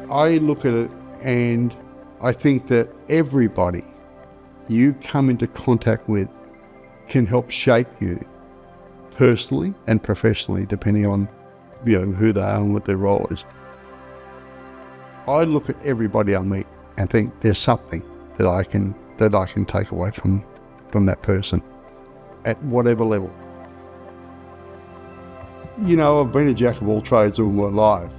I look at it and I think that everybody you come into contact with can help shape you personally and professionally, depending on who they are and what their role is. I look at everybody I meet and think there's something that I can take away from that person at whatever level. I've been a jack of all trades all my life.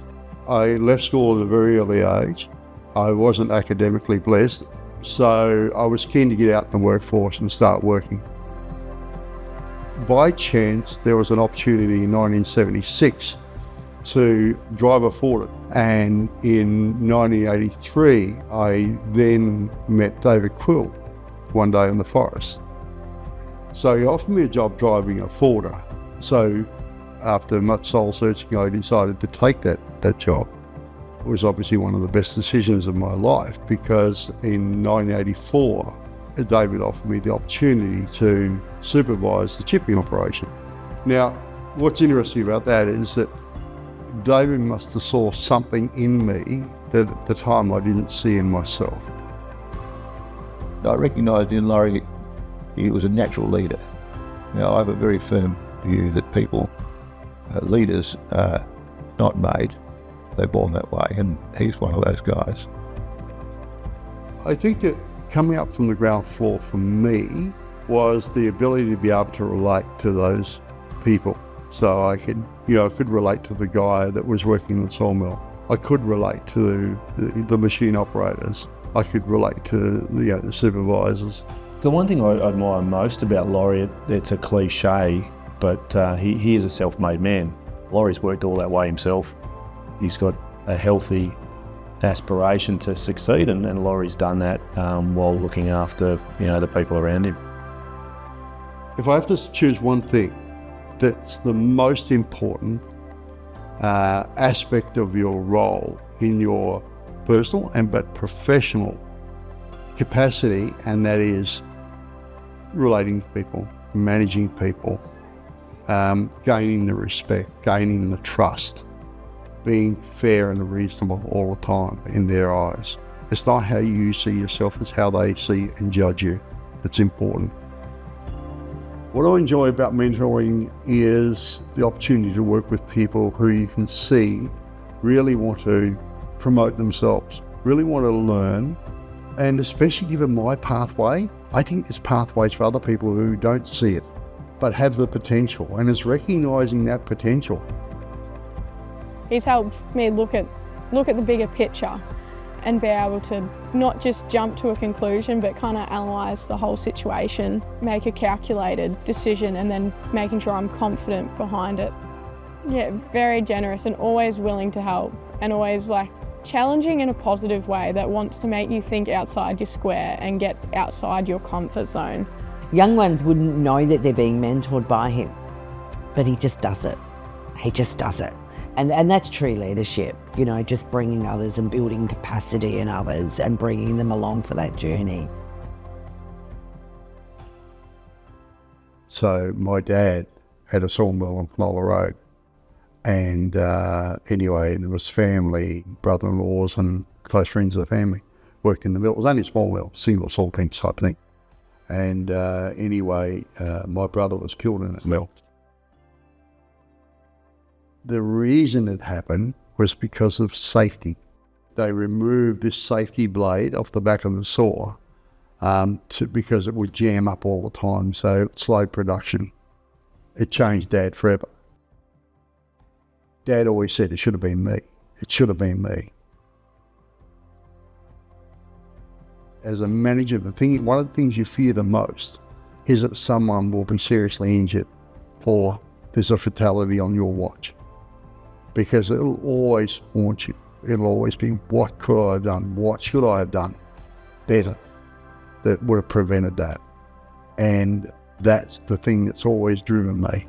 I left school at a very early age. I wasn't academically blessed, so I was keen to get out in the workforce and start working. By chance, there was an opportunity in 1976 to drive a forklift, and in 1983 I then met David Quill one day in the forest. So he offered me a job driving a forklift. So after much soul searching, I decided to take that job. It was obviously one of the best decisions of my life, because in 1984 David offered me the opportunity to supervise the chipping operation. Now, what's interesting about that is that David must have saw something in me that at the time I didn't see in myself. I recognised in Laurie he was a natural leader. Now, I have a very firm view that leaders are not made, they're born that way, and he's one of those guys. I think that coming up from the ground floor for me was the ability to be able to relate to those people. So I could relate to the guy that was working in the sawmill. I could relate to the machine operators. I could relate to the supervisors. The one thing I admire most about Laurie, it's a cliche, but he is a self-made man. Laurie's worked all that way himself. He's got a healthy aspiration to succeed, and Laurie's done that while looking after the people around him. If I have to choose one thing that's the most important aspect of your role in your personal but professional capacity, and that is relating to people, managing people, gaining the respect, gaining the trust, being fair and reasonable all the time in their eyes. It's not how you see yourself, it's how they see and judge you that's important. What I enjoy about mentoring is the opportunity to work with people who you can see really want to promote themselves, really want to learn, and especially given my pathway, I think there's pathways for other people who don't see it, but have the potential, and it's recognising that potential. He's helped me look at the bigger picture and be able to not just jump to a conclusion, but kind of analyse the whole situation, make a calculated decision, and then making sure I'm confident behind it. Yeah, very generous and always willing to help, and always challenging in a positive way that wants to make you think outside your square and get outside your comfort zone. Young ones wouldn't know that they're being mentored by him, but he just does it. He just does it. And that's true leadership, just bringing others and building capacity in others and bringing them along for that journey. So my dad had a sawmill on Penola Road, and anyway, there was family, brother-in-laws and close friends of the family worked in the mill. It was only a small mill, single saw bench type thing. And anyway, my brother was killed in that mill. The reason it happened was because of safety. They removed this safety blade off the back of the saw because it would jam up all the time, so it slowed production. It changed Dad forever. Dad always said it should have been me. It should have been me. As a manager, one of the things you fear the most is that someone will be seriously injured or there's a fatality on your watch. Because it'll always haunt you. It'll always be, what could I have done? What should I have done better that would have prevented that? And that's the thing that's always driven me.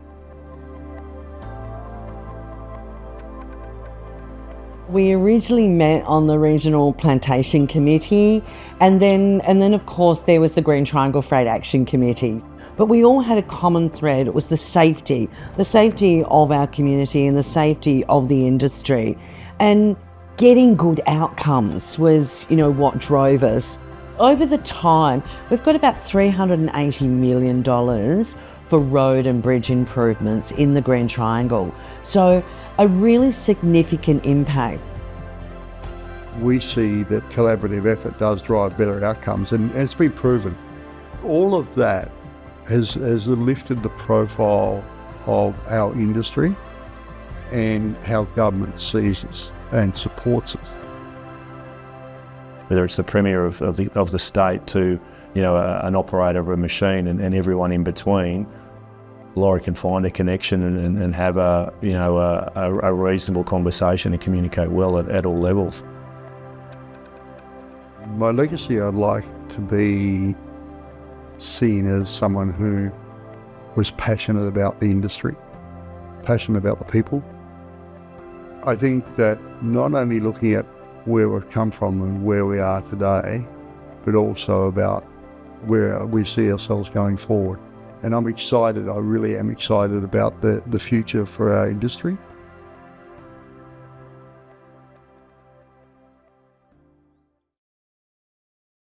We originally met on the Regional Plantation Committee, and then of course there was the Green Triangle Freight Action Committee. But we all had a common thread. It was the safety of our community and the safety of the industry. And getting good outcomes was, what drove us. Over the time, we've got about $380 million for road and bridge improvements in the Grand Triangle. So a really significant impact. We see that collaborative effort does drive better outcomes, and it's been proven. All of that has lifted the profile of our industry and how government sees us and supports us. Whether it's the Premier of the state to an operator of a machine and everyone in between, Laurie can find a connection and have a reasonable conversation and communicate well at all levels. My legacy, I'd like to be seen as someone who was passionate about the industry, passionate about the people. I think that not only looking at where we've come from and where we are today, but also about where we see ourselves going forward. And I'm excited, I really am excited about the future for our industry.